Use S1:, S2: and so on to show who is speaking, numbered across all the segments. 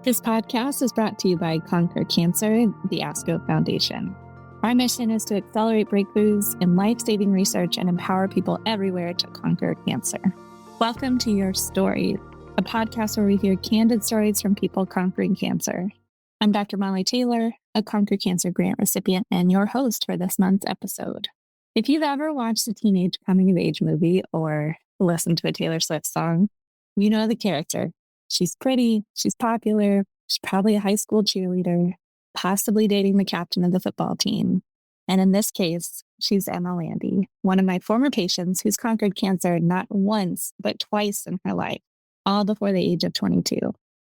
S1: This podcast is brought to you by Conquer Cancer, the ASCO Foundation. Our mission is to accelerate breakthroughs in life-saving research and empower people everywhere to conquer cancer. Welcome to Your Story, a podcast where we hear candid stories from people conquering cancer. I'm Dr. Molly Taylor, a Conquer Cancer grant recipient and your host for this month's episode. If you've ever watched a teenage coming-of-age movie or listened to a Taylor Swift song, you know the character. She's pretty, she's popular, she's probably a high school cheerleader, possibly dating the captain of the football team. And in this case, she's Emma Landy, one of my former patients who's conquered cancer not once, but twice in her life, all before the age of 22.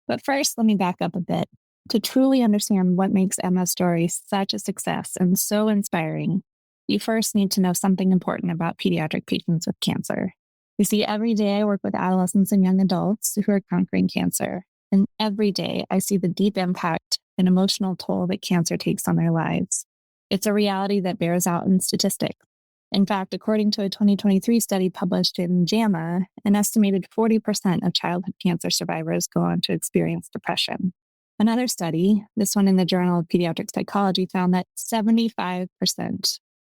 S1: But first, let me back up a bit. To truly understand what makes Emma's story such a success and so inspiring, you first need to know something important about pediatric patients with cancer. You see, every day I work with adolescents and young adults who are conquering cancer. And every day I see the deep impact and emotional toll that cancer takes on their lives. It's a reality that bears out in statistics. In fact, according to a 2023 study published in JAMA, an estimated 40% of childhood cancer survivors go on to experience depression. Another study, this one in the Journal of Pediatric Psychology, found that 75%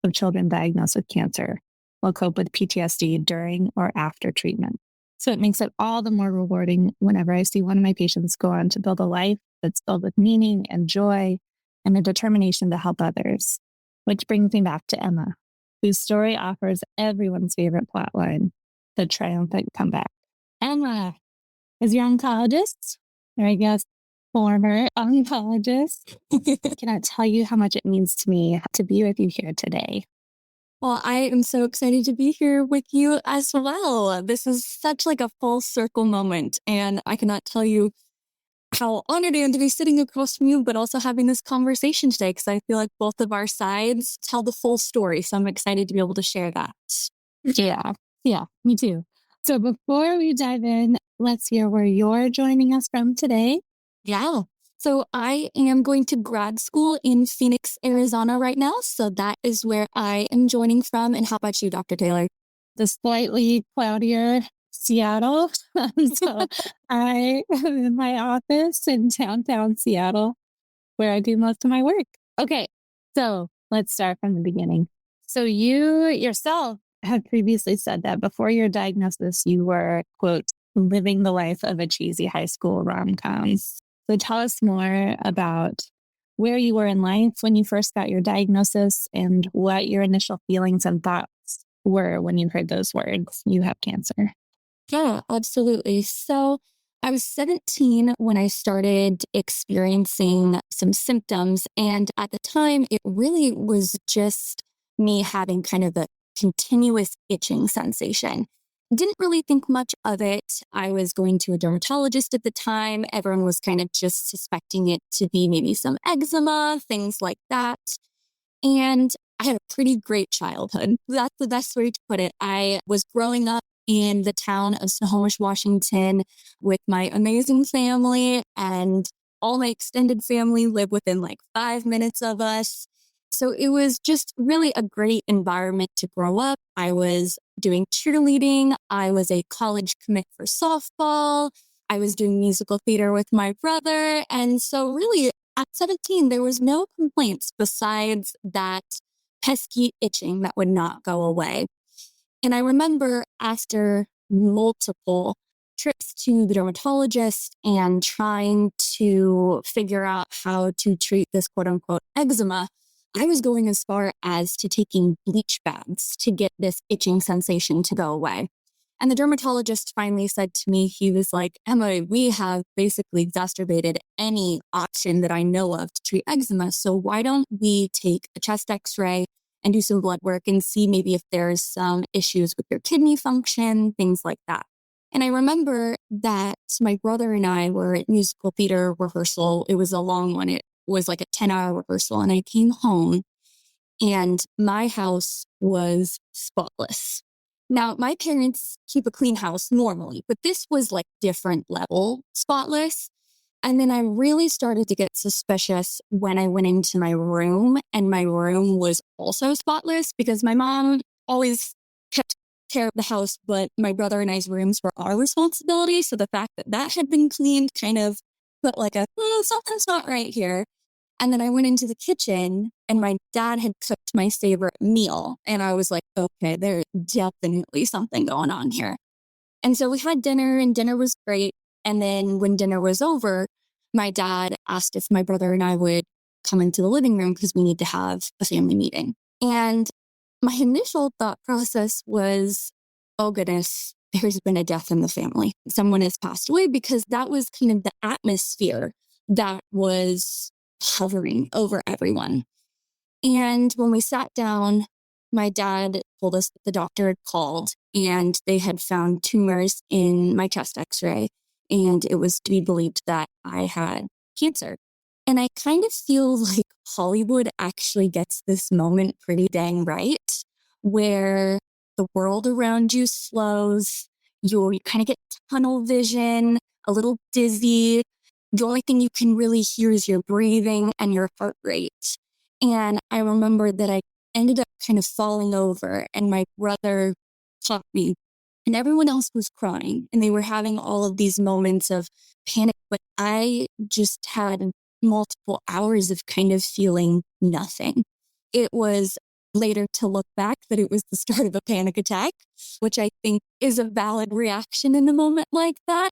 S1: of children diagnosed with cancer will cope with PTSD during or after treatment. So it makes it all the more rewarding whenever I see one of my patients go on to build a life that's filled with meaning and joy and a determination to help others. Which brings me back to Emma, whose story offers everyone's favorite plotline, the triumphant comeback. Emma is your oncologist, or I guess former oncologist. I cannot tell you how much it means to me to be with you here today.
S2: Well, I am so excited to be here with you as well. This is such like a full circle moment, and I cannot tell you how honored I am to be sitting across from you, but also having this conversation today, because I feel like both of our sides tell the full story. So I'm excited to be able to share that.
S1: Yeah, me too. So before we dive in, let's hear where you're joining us from today.
S2: Yeah. So I am going to grad school in Phoenix, Arizona right now. So that is where I am joining from. And how about you, Dr. Taylor?
S1: The slightly cloudier Seattle. So I am in my office in downtown Seattle, where I do most of my work. Okay, so let's start from the beginning. So you yourself had previously said that before your diagnosis, you were, quote, living the life of a cheesy high school rom-com. So tell us more about where you were in life when you first got your diagnosis and what your initial feelings and thoughts were when you heard those words, you have cancer.
S2: Yeah, absolutely. So I was 17 when I started experiencing some symptoms. And at the time, it really was just me having kind of a continuous itching sensation. Didn't really think much of it. I was going to a dermatologist at the time. Everyone was kind of just suspecting it to be maybe some eczema, things like that. And I had a pretty great childhood. That's the best way to put it. I was growing up in the town of Snohomish, Washington with my amazing family, and all my extended family lived within like 5 minutes of us. So it was just really a great environment to grow up. I was doing cheerleading. I was a college commit for softball. I was doing musical theater with my brother. And so really at 17, there was no complaints besides that pesky itching that would not go away. And I remember after multiple trips to the dermatologist and trying to figure out how to treat this quote unquote eczema, I was going as far as to taking bleach baths to get this itching sensation to go away. And the dermatologist finally said to me, he was like, Emma, we have basically exacerbated any option that I know of to treat eczema. So why don't we take a chest x-ray and do some blood work and see maybe if there's some issues with your kidney function, things like that. And I remember that my brother and I were at musical theater rehearsal. It was a long one. It was like a 10-hour rehearsal. And I came home and my house was spotless. Now, my parents keep a clean house normally, but this was like different level spotless. And then I really started to get suspicious when I went into my room, and my room was also spotless because my mom always kept care of the house, but my brother and I's rooms were our responsibility. So the fact that that had been cleaned kind of but like something's not right here. And then I went into the kitchen and my dad had cooked my favorite meal. And I was like, okay, there's definitely something going on here. And so we had dinner and dinner was great. And then when dinner was over, my dad asked if my brother and I would come into the living room because we need to have a family meeting. And my initial thought process was, oh goodness, there's been a death in the family. Someone has passed away, because that was kind of the atmosphere that was hovering over everyone. And when we sat down, my dad told us that the doctor had called and they had found tumors in my chest x-ray. And it was to be believed that I had cancer. And I kind of feel like Hollywood actually gets this moment pretty dang right, where the world around you slows, you kind of get tunnel vision, a little dizzy. The only thing you can really hear is your breathing and your heart rate. And I remember that I ended up kind of falling over and my brother caught me and everyone else was crying and they were having all of these moments of panic. But I just had multiple hours of kind of feeling nothing. It was later to look back that it was the start of a panic attack, which I think is a valid reaction in a moment like that.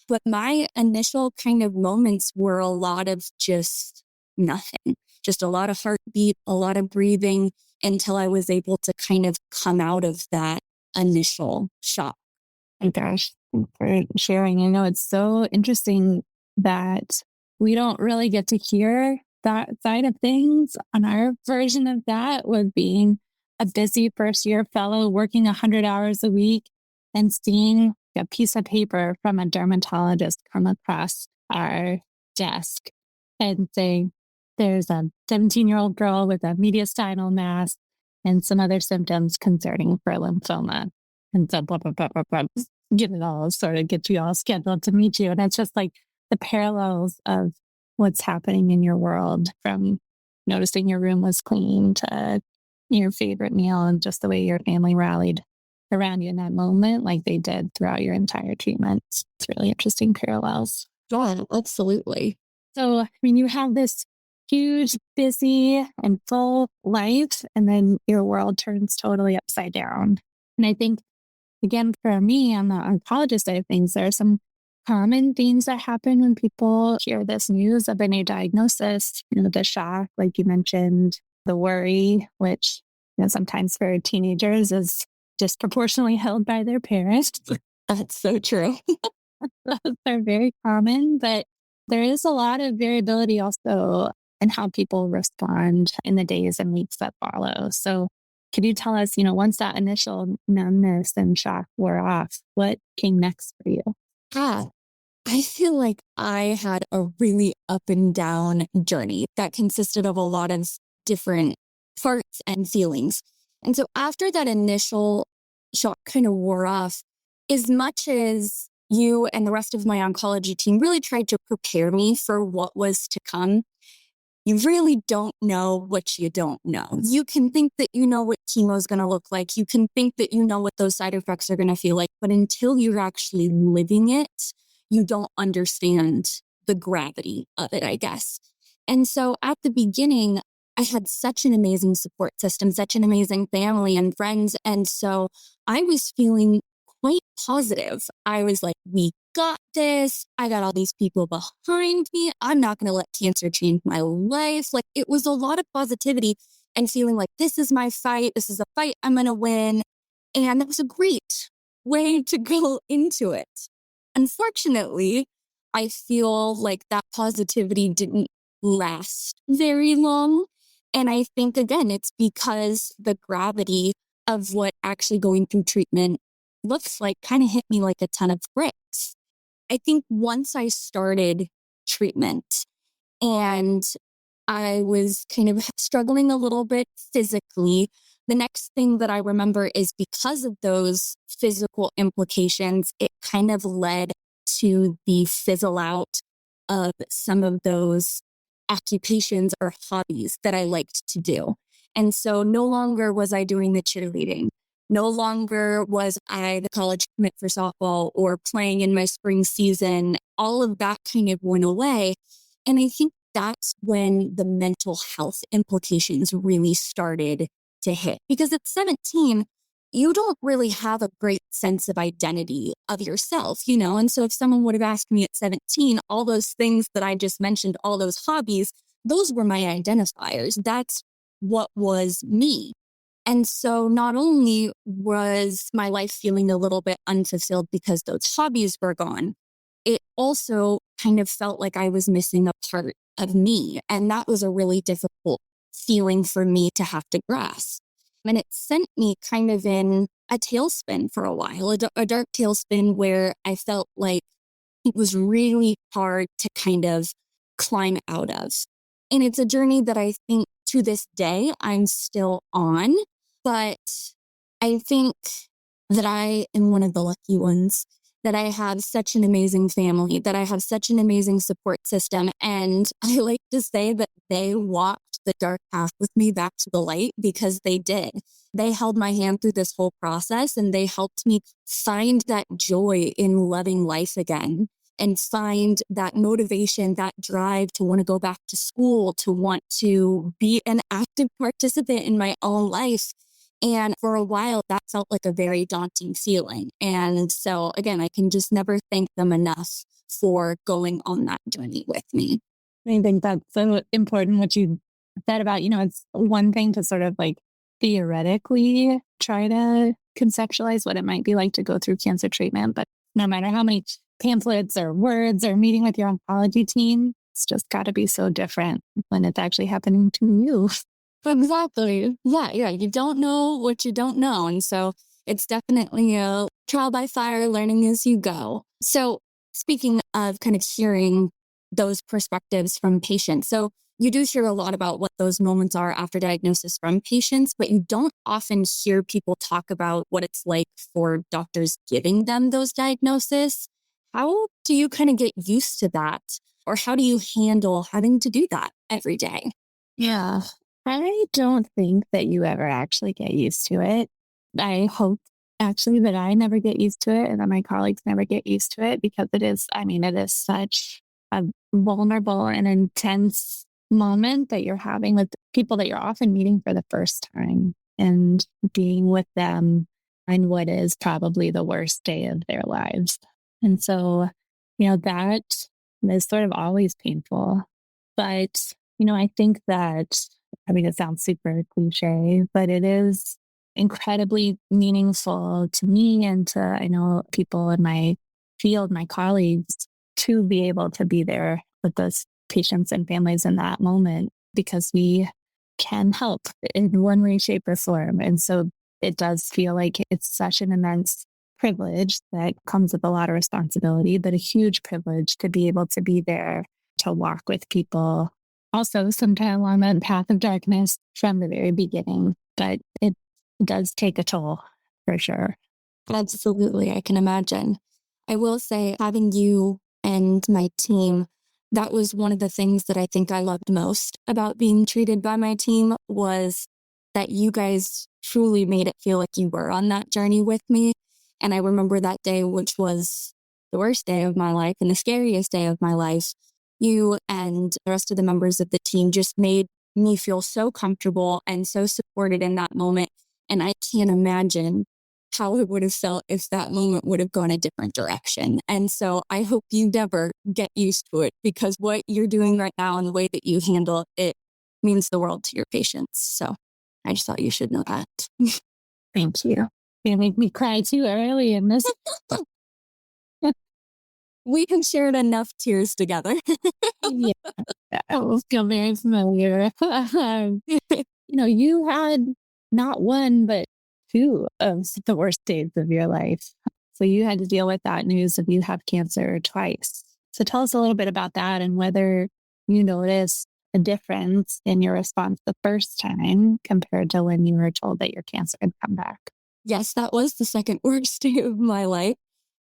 S2: But my initial kind of moments were a lot of just nothing, just a lot of heartbeat, a lot of breathing until I was able to kind of come out of that initial shock.
S1: My gosh, thanks for sharing. I know it's so interesting that we don't really get to hear that side of things. On our version of that was being a busy first year fellow working 100 hours a week and seeing a piece of paper from a dermatologist come across our desk and saying, there's a 17-year-old girl with a mediastinal mass and some other symptoms concerning for lymphoma. And so blah, blah, blah, blah, blah, get it all sort of get you all scheduled to meet you. And it's just like the parallels of what's happening in your world, from noticing your room was clean to your favorite meal and just the way your family rallied around you in that moment, like they did throughout your entire treatment. It's really interesting parallels.
S2: Yeah, absolutely.
S1: So, I mean, you have this huge, busy, and full life, and then your world turns totally upside down. And I think, again, for me, on the oncologist side of things, there are some common themes that happen when people hear this news of a new diagnosis. The shock, like you mentioned, the worry, which sometimes for teenagers is disproportionately held by their parents.
S2: That's so true.
S1: Those are very common, but there is a lot of variability also in how people respond in the days and weeks that follow. So could you tell us, once that initial numbness and shock wore off, what came next for you?
S2: I feel like I had a really up and down journey that consisted of a lot of different parts and feelings. And so after that initial shock kind of wore off, as much as you and the rest of my oncology team really tried to prepare me for what was to come, you really don't know what you don't know. You can think that you know what chemo is going to look like. You can think that you know what those side effects are going to feel like. But until you're actually living it, you don't understand the gravity of it, I guess. And so at the beginning, I had such an amazing support system, such an amazing family and friends. And so I was feeling quite positive. I was like, we got this. I got all these people behind me. I'm not going to let cancer change my life. Like, it was a lot of positivity and feeling like this is my fight. This is a fight I'm going to win. And that was a great way to go into it. Unfortunately, I feel like that positivity didn't last very long. And I think, again, it's because the gravity of what actually going through treatment looks like kind of hit me like a ton of bricks. I think once I started treatment and I was kind of struggling a little bit physically, the next thing that I remember is because of those physical implications, it kind of led to the fizzle out of some of those occupations or hobbies that I liked to do. And so no longer was I doing the cheerleading. No longer was I the college commit for softball or playing in my spring season. All of that kind of went away. And I think that's when the mental health implications really started to hit. Because at 17, you don't really have a great sense of identity of yourself, you know? And so if someone would have asked me at 17, all those things that I just mentioned, all those hobbies, those were my identifiers. That's what was me. And so not only was my life feeling a little bit unfulfilled because those hobbies were gone, it also kind of felt like I was missing a part of me. And that was a really difficult feeling for me to have to grasp. And it sent me kind of in a tailspin for a while, a dark tailspin where I felt like it was really hard to kind of climb out of. And it's a journey that I think to this day I'm still on, but I think that I am one of the lucky ones, that I have such an amazing family, that I have such an amazing support system. And I like to say that they walked the dark path with me back to the light because they did. They held my hand through this whole process and they helped me find that joy in loving life again and find that motivation, that drive to want to go back to school, to want to be an active participant in my own life. And for a while, that felt like a very daunting feeling. And so, again, I can just never thank them enough for going on that journey with me.
S1: I think that's so important what you said about, it's one thing to sort of like theoretically try to conceptualize what it might be like to go through cancer treatment. But no matter how many pamphlets or words or meeting with your oncology team, it's just got to be so different when it's actually happening to you.
S2: Exactly. Yeah. You don't know what you don't know. And so it's definitely a trial by fire, learning as you go. So speaking of kind of hearing those perspectives from patients, so you do hear a lot about what those moments are after diagnosis from patients, but you don't often hear people talk about what it's like for doctors giving them those diagnoses. How do you kind of get used to that? Or how do you handle having to do that every day?
S1: Yeah. I don't think that you ever actually get used to it. I hope actually that I never get used to it and that my colleagues never get used to it because it is such a vulnerable and intense moment that you're having with people that you're often meeting for the first time and being with them on what is probably the worst day of their lives. And so, that is sort of always painful. But, I think that it sounds super cliche, but it is incredibly meaningful to me and to, I know, people in my field, my colleagues, to be able to be there with those patients and families in that moment because we can help in one way, shape, or form. And so it does feel like it's such an immense privilege that comes with a lot of responsibility, but a huge privilege to be able to be there to walk with people also sometime along that path of darkness from the very beginning. But it does take a toll for sure.
S2: Absolutely. I can imagine. I will say having you and my team, that was one of the things that I think I loved most about being treated by my team was that you guys truly made it feel like you were on that journey with me. And I remember that day, which was the worst day of my life and the scariest day of my life. You and the rest of the members of the team just made me feel so comfortable and so supported in that moment. And I can't imagine how it would have felt if that moment would have gone a different direction. And so I hope you never get used to it because what you're doing right now and the way that you handle it means the world to your patients. So I just thought you should know that.
S1: Thank you. You make me cry too early in this.
S2: We have shared enough tears together.
S1: Yeah, I will feel very familiar. You had not one, but two of the worst days of your life. So you had to deal with that news of you have cancer twice. So tell us a little bit about that and whether you noticed a difference in your response the first time compared to when you were told that your cancer had come back.
S2: Yes, that was the second worst day of my life.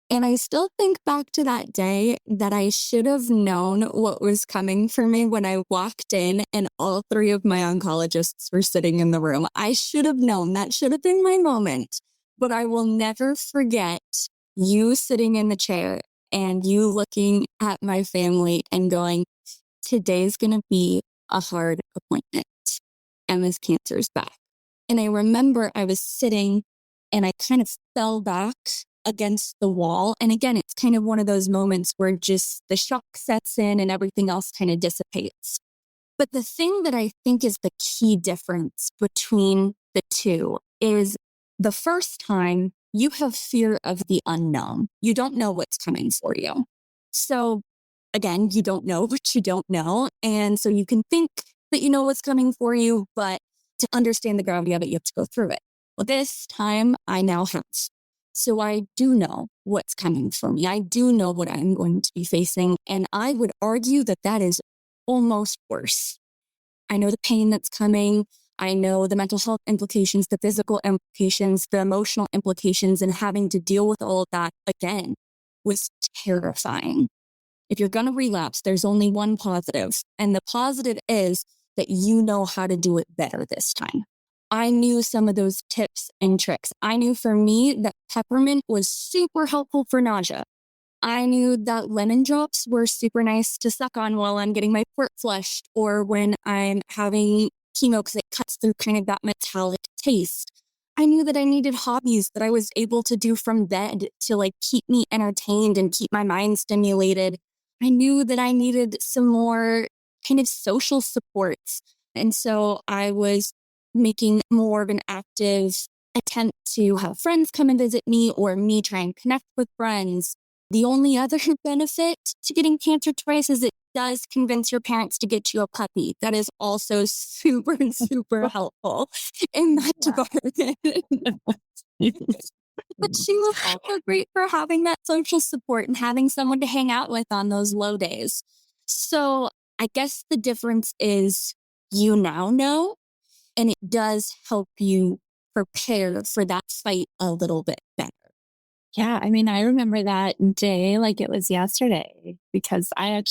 S2: And I still think back to that day that I should have known what was coming for me when I walked in and all three of my oncologists were sitting in the room. I should have known. That should have been my moment. But I will never forget you sitting in the chair and you looking at my family and going, today's going to be a hard appointment. Emma's cancer's back. And I remember I was sitting and I kind of fell back against the wall. And again, it's kind of one of those moments where just the shock sets in and everything else kind of dissipates. But the thing that I think is the key difference between the two is the first time you have fear of the unknown. You don't know what's coming for you. So again, you don't know what you don't know. And so you can think that you know what's coming for you, but to understand the gravity of it, you have to go through it. Well, this time I now have. So I do know what's coming for me. I do know what I'm going to be facing. And I would argue that that is almost worse. I know the pain that's coming. I know the mental health implications, the physical implications, the emotional implications, and having to deal with all of that again was terrifying. If you're going to relapse, there's only one positive. And the positive is that you know how to do it better this time. I knew some of those tips and tricks. I knew for me that peppermint was super helpful for nausea. I knew that lemon drops were super nice to suck on while I'm getting my port flushed or when I'm having chemo because it cuts through kind of that metallic taste. I knew that I needed hobbies that I was able to do from bed to like keep me entertained and keep my mind stimulated. I knew that I needed some more kind of social supports. And so I was making more of an active attempt to have friends come and visit me or me try and connect with friends. The only other benefit to getting cancer twice is it does convince your parents to get you a puppy. That is also super, super helpful in that department. But she was also great for having that social support and having someone to hang out with on those low days. So I guess the difference is you now know, and it does help you prepare for that fight a little bit better.
S1: Yeah, I mean, I remember that day like it was yesterday because I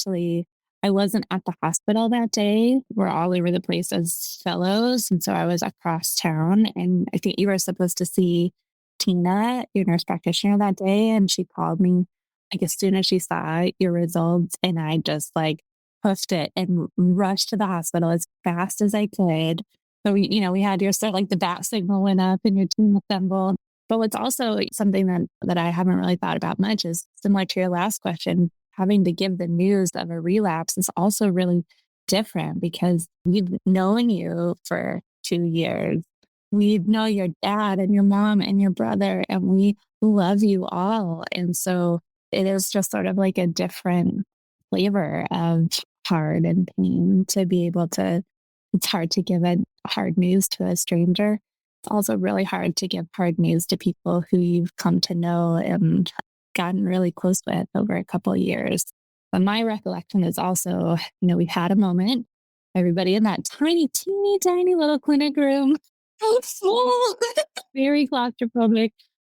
S1: wasn't at the hospital that day. We're all over the place as fellows. And so I was across town and I think you were supposed to see Tina, your nurse practitioner that day. And she called me like as soon as she saw your results. And I just like hoofed it and rushed to the hospital as fast as I could. So we had your sort of like the bat signal went up and your team assembled. But what's also something that I haven't really thought about much is similar to your last question, having to give the news of a relapse is also really different because we've known you for 2 years. We know your dad and your mom and your brother, and we love you all. And so it is just sort of like a different flavor of hard and pain to be able to, it's hard to give a hard news to a stranger. It's also really hard to give hard news to people who you've come to know and gotten really close with over a couple of years. But my recollection is also, we've had a moment, everybody in that tiny, teeny, tiny little clinic room, so small, very claustrophobic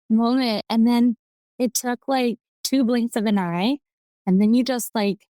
S1: moment. And then it took like 2 blinks of an eye. And then you just like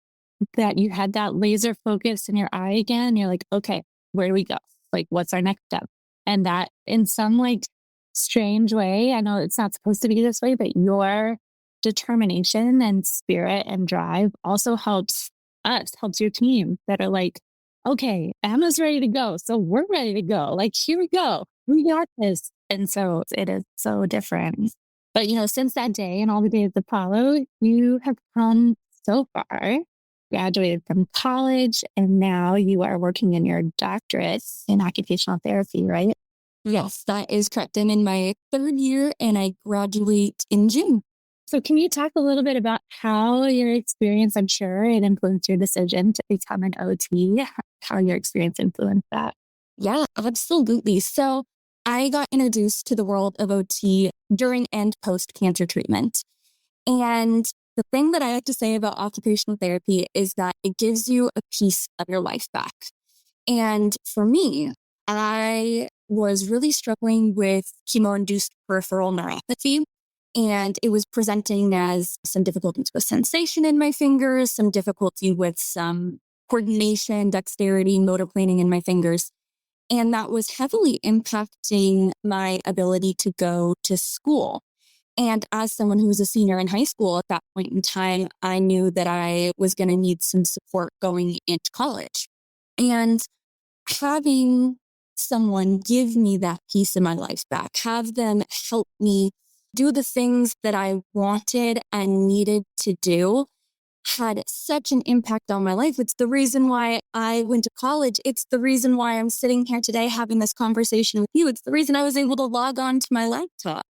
S1: that, you had that laser focus in your eye again. You're like, okay, where do we go? Like, what's our next step? And that in some like strange way, I know it's not supposed to be this way, but your determination and spirit and drive also helps us, helps your team that are like, okay, Emma's ready to go. So we're ready to go. Like, here we go. We got this. And so it is so different. But, since that day and all the days that follow, you have come so far, graduated from college, and now you are working in your doctorate in occupational therapy, right?
S2: Yes, that is correct. I'm in my 3rd year and I graduate in June.
S1: So can you talk a little bit about how your experience, I'm sure it influenced your decision to become an OT, how your experience influenced that?
S2: Yeah, absolutely. So I got introduced to the world of OT during and post cancer treatment. And the thing that I like to say about occupational therapy is that it gives you a piece of your life back. And for me, I was really struggling with chemo-induced peripheral neuropathy. And it was presenting as some difficulties with sensation in my fingers, some difficulty with some coordination, dexterity, motor planning in my fingers. And that was heavily impacting my ability to go to school. And as someone who was a senior in high school at that point in time, I knew that I was going to need some support going into college. And having someone give me that piece of my life back, have them help me do the things that I wanted and needed to do, had such an impact on my life. It's the reason why I went to college. It's the reason why I'm sitting here today having this conversation with you. It's the reason I was able to log on to my laptop.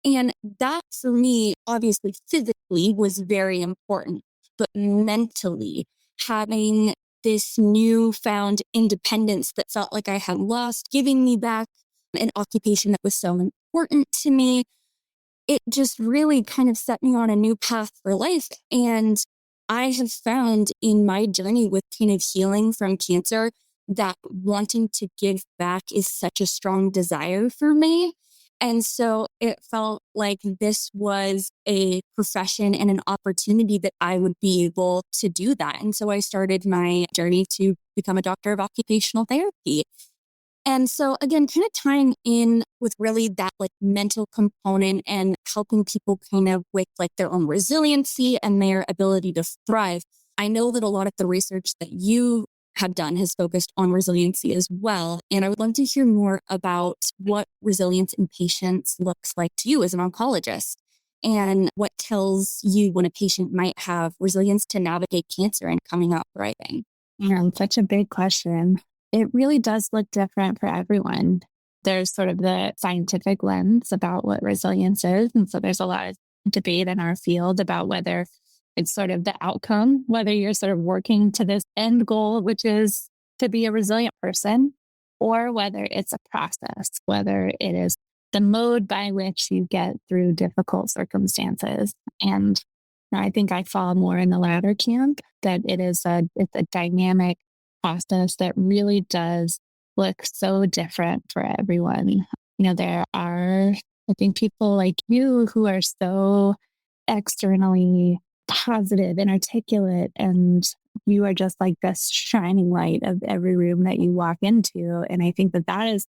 S2: And that for me, obviously physically was very important, but mentally having this newfound independence that felt like I had lost, giving me back an occupation that was so important to me, it just really kind of set me on a new path for life. And I have found in my journey with kind of healing from cancer that wanting to give back is such a strong desire for me. And so it felt like this was a profession and an opportunity that I would be able to do that. And so I started my journey to become a doctor of occupational therapy. And so again, kind of tying in with really that like mental component and helping people kind of with like their own resiliency and their ability to thrive. I know that a lot of the research that you have done has focused on resiliency as well. And I would love to hear more about what resilience in patients looks like to you as an oncologist and what tells you when a patient might have resilience to navigate cancer and coming out thriving.
S1: Yeah, such a big question. It really does look different for everyone. There's sort of the scientific lens about what resilience is. And so there's a lot of debate in our field about whether it's sort of the outcome, whether you're sort of working to this end goal, which is to be a resilient person, or whether it's a process, whether it is the mode by which you get through difficult circumstances. And I think I fall more in the latter camp, that it's a dynamic process that really does look so different for everyone. There are, I think, people like you who are so externally positive and articulate, and you are just like this shining light of every room that you walk into. And I think that is,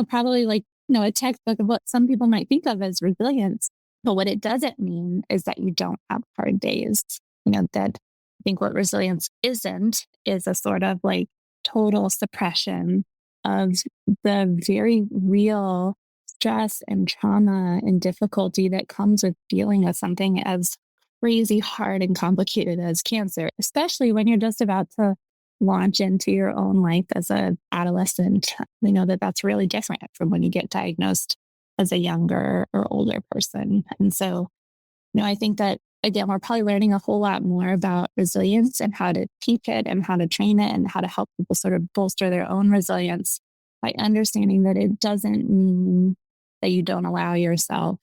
S1: probably like, a textbook of what some people might think of as resilience. But what it doesn't mean is that you don't have hard days. That I think what resilience isn't is a sort of like total suppression of the very real stress and trauma and difficulty that comes with dealing with something as crazy hard and complicated as cancer, especially when you're just about to launch into your own life as an adolescent. We know that that's really different from when you get diagnosed as a younger or older person. And so, I think that, again, we're probably learning a whole lot more about resilience and how to teach it and how to train it and how to help people sort of bolster their own resilience by understanding that it doesn't mean that you don't allow yourself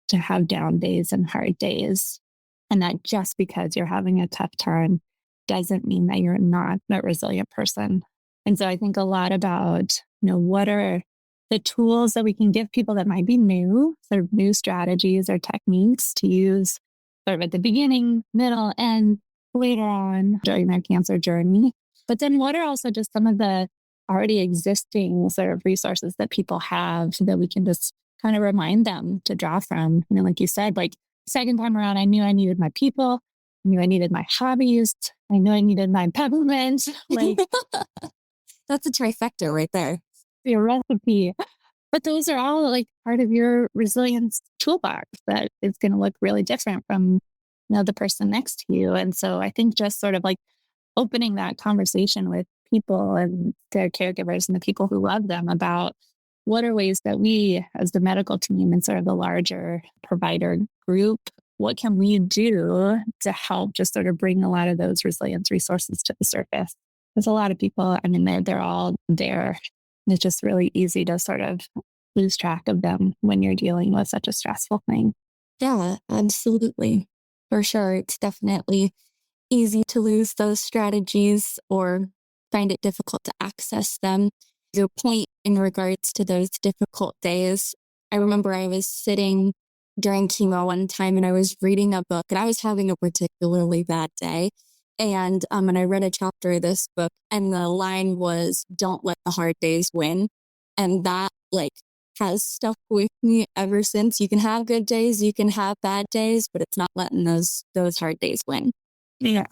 S1: to have down days and hard days. And that just because you're having a tough time doesn't mean that you're not a resilient person. And so I think a lot about, what are the tools that we can give people that might be new, sort of new strategies or techniques to use sort of at the beginning, middle, and later on during their cancer journey. But then what are also just some of the already existing sort of resources that people have that we can just kind of remind them to draw from? Like you said, like second time around, I knew I needed my people. I knew I needed my hobbies. I knew I needed my peppermint. Like
S2: that's a trifecta right there.
S1: Your recipe. But those are all like part of your resilience toolbox that is going to look really different from the person next to you. And so I think just sort of like opening that conversation with people and their caregivers and the people who love them about what are ways that we as the medical team and sort of the larger provider group, what can we do to help just sort of bring a lot of those resilience resources to the surface? There's a lot of people, they're all there. It's just really easy to sort of lose track of them when you're dealing with such a stressful thing.
S2: Yeah, absolutely. For sure. It's definitely easy to lose those strategies or find it difficult to access them. Your point in regards to those difficult days, I remember I was sitting during chemo one time and I was reading a book and I was having a particularly bad day. And I read a chapter of this book, and the line was, "Don't let the hard days win." And that has stuck with me ever since. You can have good days, you can have bad days, but it's not letting those hard days win.
S1: Yeah.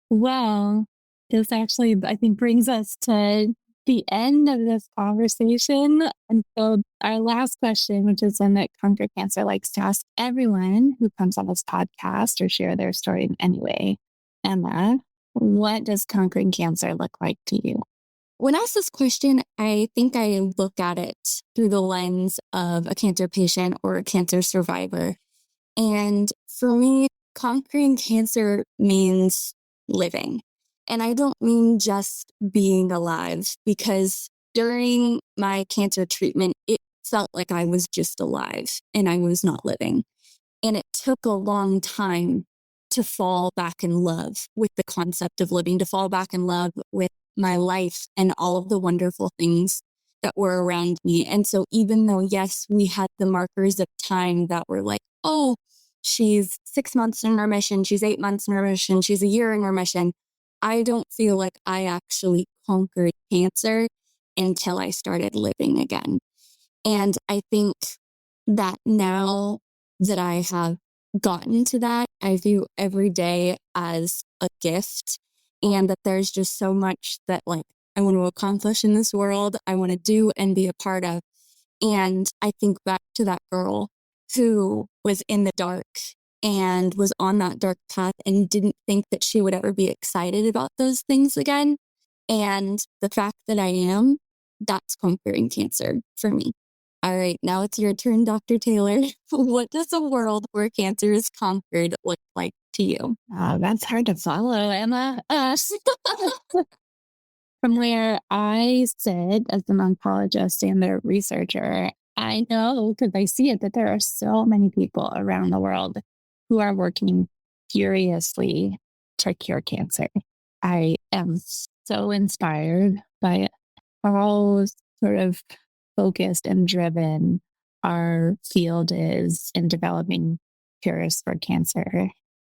S1: Well, this actually, I think, brings us to the end of this conversation. And so our last question, which is one that Conquer Cancer likes to ask everyone who comes on this podcast or share their story in any way. Emma, what does conquering cancer look like to you?
S2: When asked this question, I think I look at it through the lens of a cancer patient or a cancer survivor. And for me, conquering cancer means living. And I don't mean just being alive, because during my cancer treatment, it felt like I was just alive and I was not living. And it took a long time to fall back in love with the concept of living, to fall back in love with my life and all of the wonderful things that were around me. And so even though, yes, we had the markers of time that were like, oh, she's 6 months in remission, she's 8 months in remission, she's a year in remission, I don't feel like I actually conquered cancer until I started living again. And I think that now that I have gotten to that, I view every day as a gift, and that there's just so much that I want to accomplish in this world, I want to do and be a part of. And I think back to that girl who was in the dark and was on that dark path and didn't think that she would ever be excited about those things again. And the fact that I am, that's conquering cancer for me. All right, now it's your turn, Dr. Taylor. What does a world where cancer is conquered look like to you?
S1: That's hard to follow, Emma. From where I sit as an oncologist and a researcher, I know, because I see it, that there are so many people around the world who are working furiously to cure cancer. I am so inspired by how sort of focused and driven our field is in developing cures for cancer.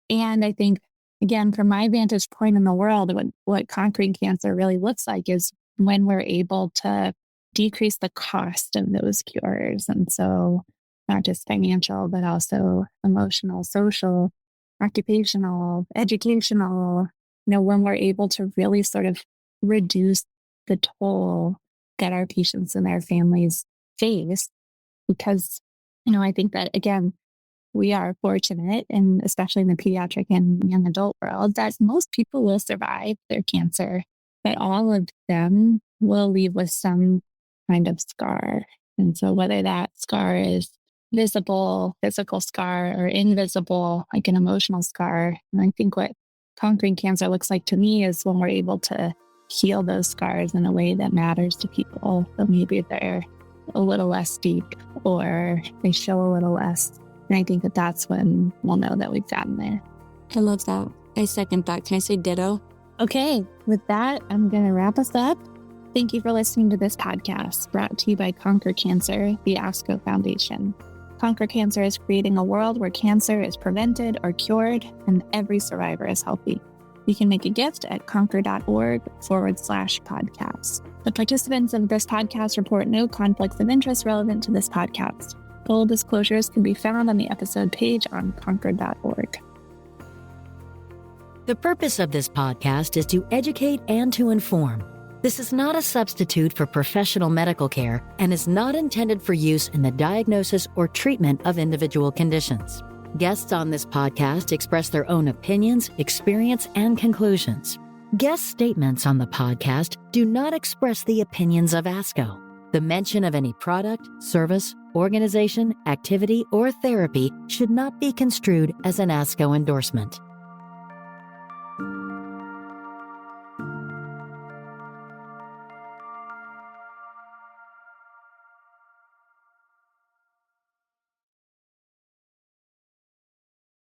S1: And I think, again, from my vantage point in the world, what conquering cancer really looks like is when we're able to decrease the cost of those cures. And so not just financial, but also emotional, social, occupational, educational, when we're able to really sort of reduce the toll that our patients and their families face. Because, I think that, again, we are fortunate, and especially in the pediatric and young adult world, that most people will survive their cancer, but all of them will leave with some kind of scar. And so whether that scar is visible, physical scar, or invisible, like an emotional scar, and I think what conquering cancer looks like to me is when we're able to heal those scars in a way that matters to people. So maybe they're a little less deep or they show a little less. And I think that that's when we'll know that we've gotten there.
S2: I love that. I second that. Can I say ditto?
S1: Okay, with that, I'm going to wrap us up. Thank you for listening to this podcast, brought to you by Conquer Cancer, the ASCO Foundation. Conquer Cancer is creating a world where cancer is prevented or cured, and every survivor is healthy. You can make a gift at conquer.org/podcast. The participants of this podcast report no conflicts of interest relevant to this podcast. Full disclosures can be found on the episode page on conquer.org.
S3: The purpose of this podcast is to educate and to inform. This is not a substitute for professional medical care and is not intended for use in the diagnosis or treatment of individual conditions. Guests on this podcast express their own opinions, experience, and conclusions. Guest statements on the podcast do not express the opinions of ASCO. The mention of any product, service, organization, activity, or therapy should not be construed as an ASCO endorsement.